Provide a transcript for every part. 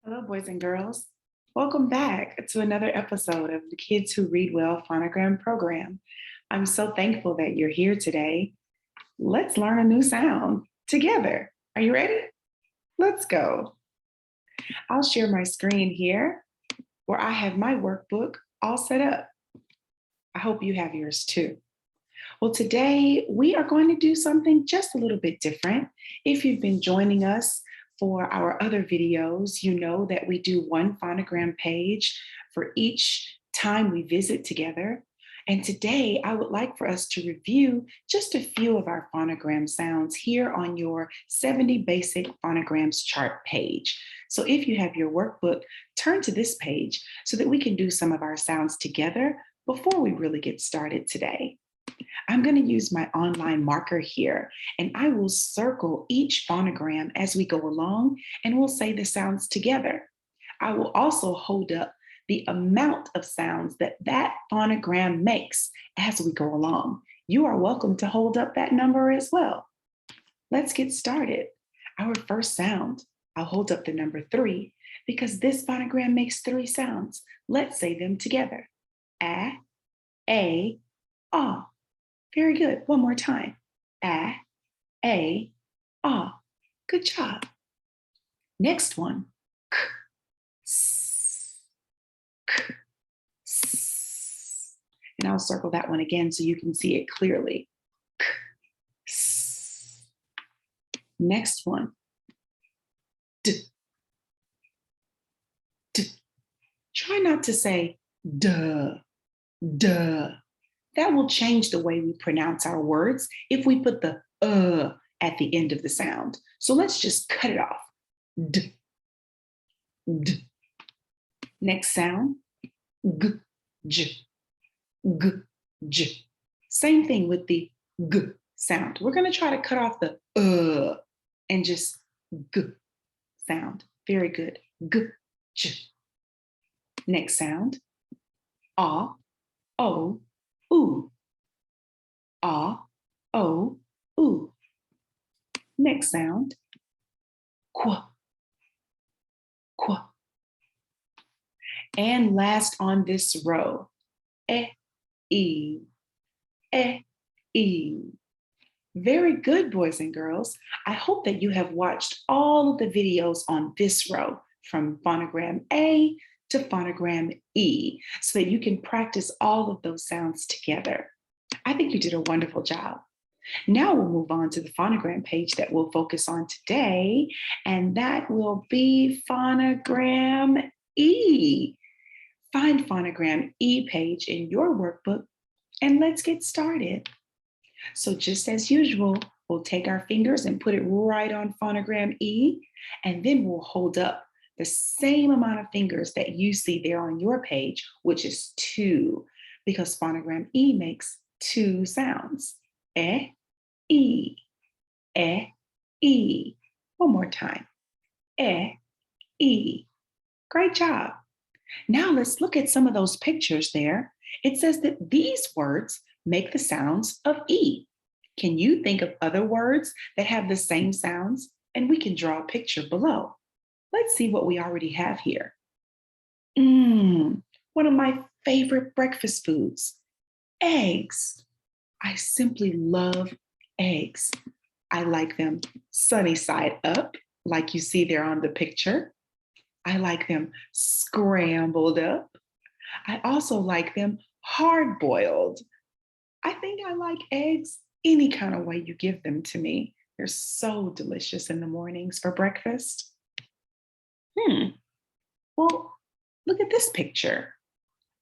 Hello, boys and girls. Welcome back to another episode of the Kids Who Read Well Phonogram program. I'm so thankful that you're here today. Let's learn a new sound together. Are you ready? Let's go. I'll share my screen here where I have my workbook all set up. I hope you have yours too. Well, today we are going to do something just a little bit different. If you've been joining us for our other videos, you know that we do one phonogram page for each time we visit together. And today I would like for us to review just a few of our phonogram sounds here on your 70 Basic Phonograms chart page. So if you have your workbook, turn to this page so that we can do some of our sounds together before we really get started today. I'm going to use my online marker here, and I will circle each phonogram as we go along, and we'll say the sounds together. I will also hold up the amount of sounds that that phonogram makes as we go along. You are welcome to hold up that number as well. Let's get started. Our first sound, I'll hold up the number 3 because this phonogram makes 3 sounds. Let's say them together. A, ah. Very good. One more time. A, ah. Good job. Next one. K, s, k, s. And I'll circle that one again so you can see it clearly. K, s. Next one. D, d. Try not to say duh, duh. That will change the way we pronounce our words if we put the at the end of the sound. So let's just cut it off. D, d. Next sound, g, j, g, j. Same thing with the g sound. We're going to try to cut off the and just g sound. Very good. G, j. Next sound, ah, o, ooh. Ah, oh, ooh. Next sound. Qua, qua. And last on this row. E, e, e, e. Very good, boys and girls. I hope that you have watched all of the videos on this row from Phonogram A to Phonogram E so that you can practice all of those sounds together. I think you did a wonderful job. Now we'll move on to the phonogram page that we'll focus on today, and that will be Phonogram E. Find Phonogram E page in your workbook, and let's get started. So just as usual, we'll take our fingers and put it right on Phonogram E, and then we'll hold up the same amount of fingers that you see there on your page, which is 2, because Phonogram E makes 2 sounds. E, E, e, e. One more time. E, e. Great job. Now let's look at some of those pictures there. It says that these words make the sounds of E. Can you think of other words that have the same sounds? And we can draw a picture below. Let's see what we already have here. One of my favorite breakfast foods, eggs. I simply love eggs. I like them sunny side up, like you see there on the picture. I like them scrambled up. I also like them hard boiled. I think I like eggs any kind of way you give them to me. They're so delicious in the mornings for breakfast. Well, look at this picture.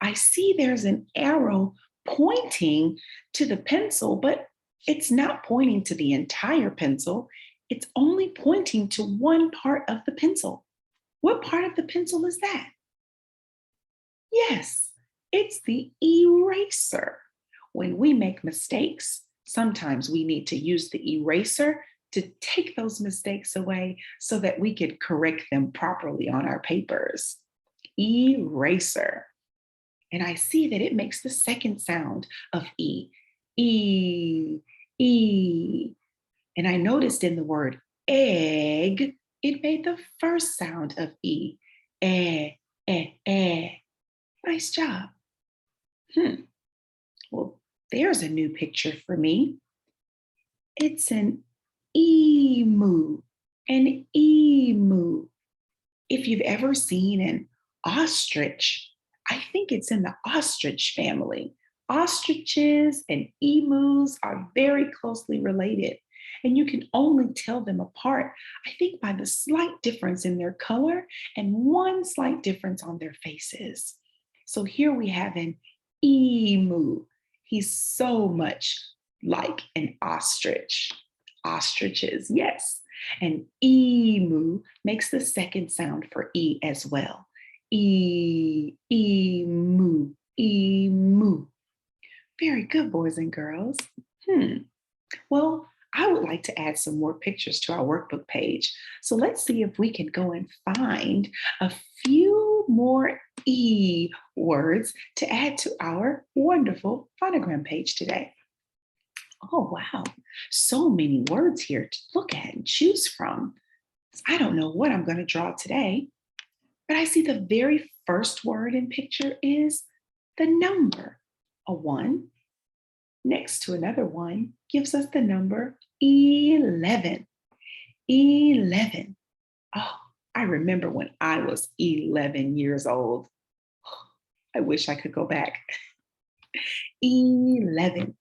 I see there's an arrow pointing to the pencil, but it's not pointing to the entire pencil. It's only pointing to one part of the pencil. What part of the pencil is that? Yes, it's the eraser. When we make mistakes, sometimes we need to use the eraser to take those mistakes away so that we could correct them properly on our papers. Eraser. And I see that it makes the second sound of E. E, E. And I noticed in the word egg, it made the first sound of E. eh, eh. Nice job. Hmm. Well, there's a new picture for me. It's an emu, an emu. If you've ever seen an ostrich, I think it's in the ostrich family. Ostriches and emus are very closely related, and you can only tell them apart, I think, by the slight difference in their color and one slight difference on their faces. So here we have an emu. He's so much like an ostrich. Ostriches, yes. And emu makes the second sound for E as well. Emu, emu. Very good, boys and girls. Well, I would like to add some more pictures to our workbook page. So let's see if we can go and find a few more E words to add to our wonderful phonogram page today. Oh, wow. So many words here to look at and choose from. I don't know what I'm going to draw today, but I see the very first word in picture is the number. A 1 next to another 1 gives us the number 11. 11. Oh, I remember when I was 11 years old. I wish I could go back. 11.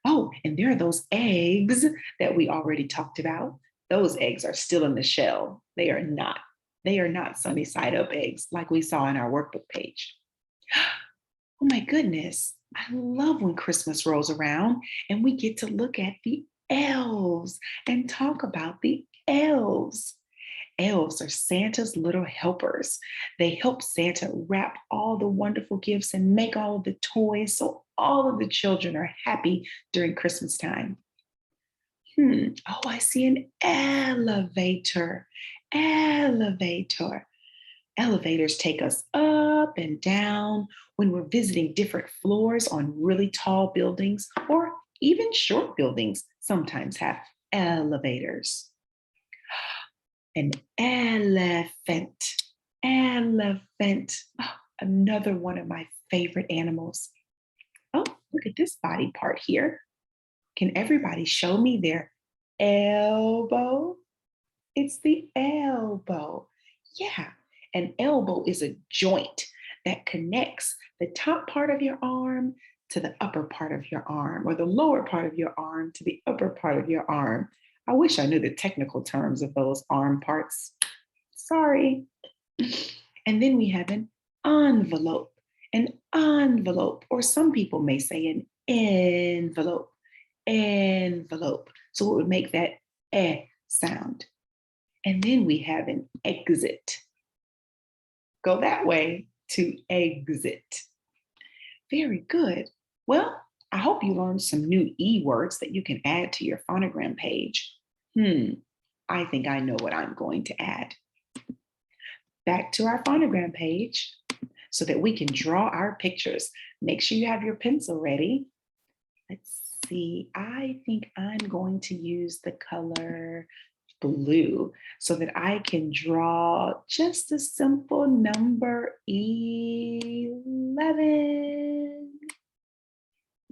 Oh, and there are those eggs that we already talked about. Those eggs are still in the shell. They are not. They are not sunny side up eggs like we saw in our workbook page. Oh my goodness. I love when Christmas rolls around and we get to look at the elves and talk about the elves. Elves are Santa's little helpers. They help Santa wrap all the wonderful gifts and make all of the toys so all of the children are happy during Christmas time. Oh, I see an elevator. Elevator. Elevators take us up and down when we're visiting different floors on really tall buildings, or even short buildings sometimes have elevators. An elephant. Elephant. Oh, another one of my favorite animals. Oh, look at this body part here. Can everybody show me their elbow? It's the elbow. Yeah, an elbow is a joint that connects the top part of your arm to the upper part of your arm, or the lower part of your arm to the upper part of your arm. I wish I knew the technical terms of those arm parts. Sorry. And then we have an envelope, or some people may say an envelope, envelope. So it would make that eh sound. And then we have an exit. Go that way to exit. Very good. Well, I hope you learned some new E words that you can add to your phonogram page. I think I know what I'm going to add. Back to our phonogram page so that we can draw our pictures. Make sure you have your pencil ready. Let's see. I think I'm going to use the color blue so that I can draw just a simple number 11.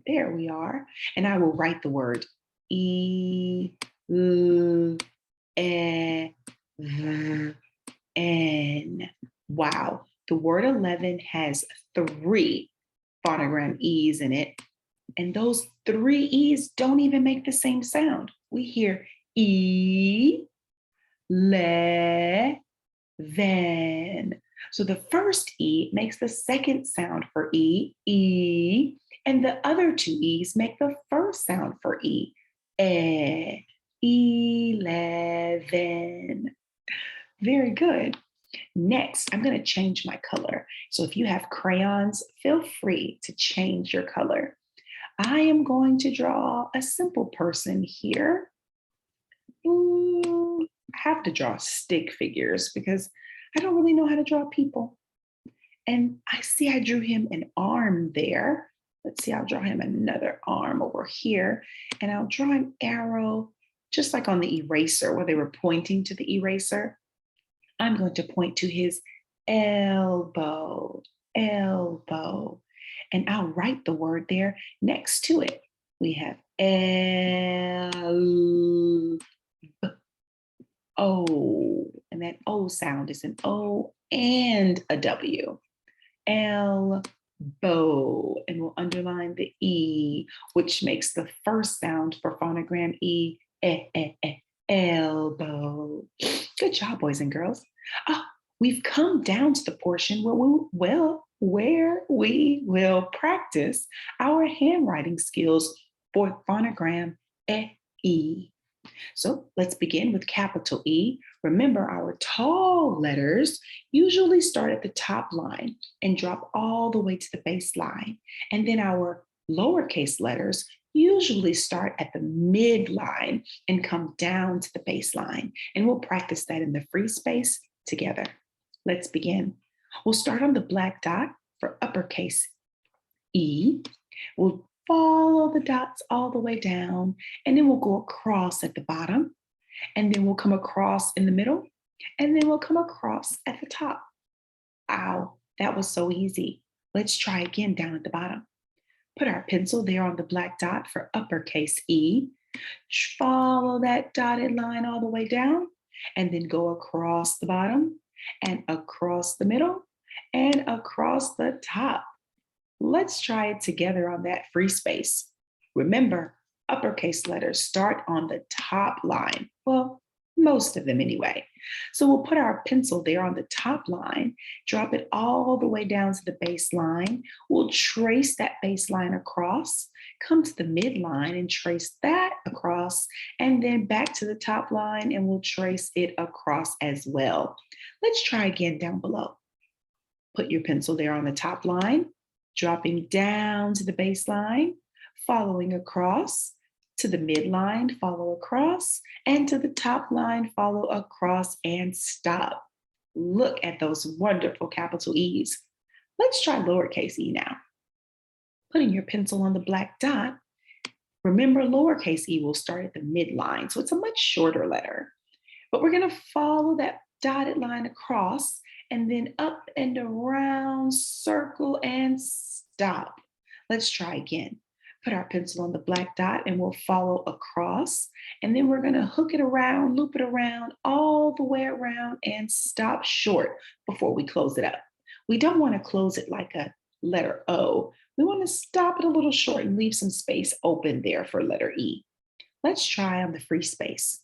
There we are. And I will write the word E, L, E, V, N. Wow. The word 11 has 3 phonogram E's in it. And those 3 E's don't even make the same sound. We hear E, le, then. So the first E makes the second sound for E, E, and the other 2 E's make the first sound for E, 11. Very good. Next, I'm going to change my color. So if you have crayons, feel free to change your color. I am going to draw a simple person here. I have to draw stick figures because I don't really know how to draw people. And I see I drew him an arm there. Let's see, I'll draw him another arm over here. And I'll draw an arrow just like on the eraser where they were pointing to the eraser. I'm going to point to his elbow, elbow. And I'll write the word there next to it. We have elbow. And that O sound is an O and a W. Elbow. And we'll underline the E, which makes the first sound for phonogram E, elbow. Good job, boys and girls. We've come down to the portion where we will practice our handwriting skills for phonogram E. So let's begin with capital E. Remember, our tall letters usually start at the top line and drop all the way to the base line. And then our lowercase letters usually start at the midline and come down to the baseline. And we'll practice that in the free space together. Let's begin. We'll start on the black dot for uppercase E. We'll follow the dots all the way down, and then we'll go across at the bottom, and then we'll come across in the middle, and then we'll come across at the top. Ow, that was so easy. Let's try again down at the bottom. Put our pencil there on the black dot for uppercase E. Follow that dotted line all the way down, and then go across the bottom, and across the middle, and across the top. Let's try it together on that free space. Remember, uppercase letters start on the top line. Well, most of them anyway. So we'll put our pencil there on the top line, drop it all the way down to the baseline. We'll trace that baseline across, come to the midline and trace that across, and then back to the top line, and we'll trace it across as well. Let's try again down below. Put your pencil there on the top line, dropping down to the baseline, following across to the midline, follow across, and to the top line, follow across and stop. Look at those wonderful capital E's. Let's try lowercase e now. Putting your pencil on the black dot, remember lowercase e will start at the midline, so it's a much shorter letter. But we're gonna follow that dotted line across, and then up and around, circle and stop. Let's try again. Put our pencil on the black dot and we'll follow across, and then we're gonna hook it around, loop it around, all the way around and stop short before we close it up. We don't wanna close it like a letter O. We wanna stop it a little short and leave some space open there for letter E. Let's try on the free space.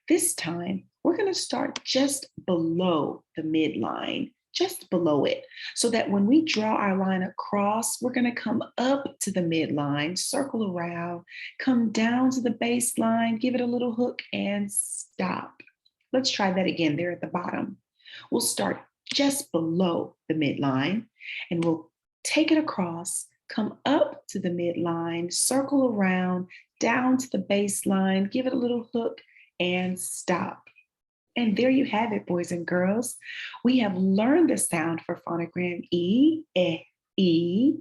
This time, we're going to start just below the midline, just below it, so that when we draw our line across, we're going to come up to the midline, circle around, come down to the baseline, give it a little hook, and stop. Let's try that again there at the bottom. We'll start just below the midline, and we'll take it across, come up to the midline, circle around, down to the baseline, give it a little hook, and stop. And there you have it, boys and girls. We have learned the sound for phonogram E, E, E.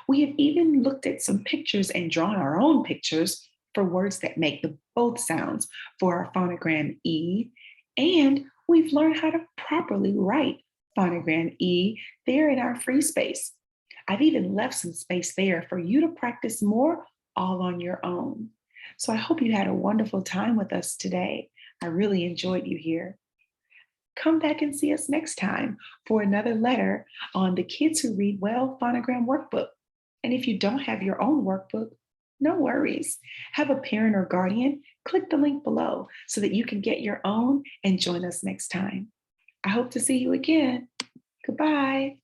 We have even looked at some pictures and drawn our own pictures for words that make the both sounds for our phonogram E. And we've learned how to properly write phonogram E there in our free space. I've even left some space there for you to practice more all on your own. So I hope you had a wonderful time with us today. I really enjoyed you here. Come back and see us next time for another letter on the Kids Who Read Well Phonogram Workbook. And if you don't have your own workbook, no worries. Have a parent or guardian, click the link below so that you can get your own and join us next time. I hope to see you again. Goodbye.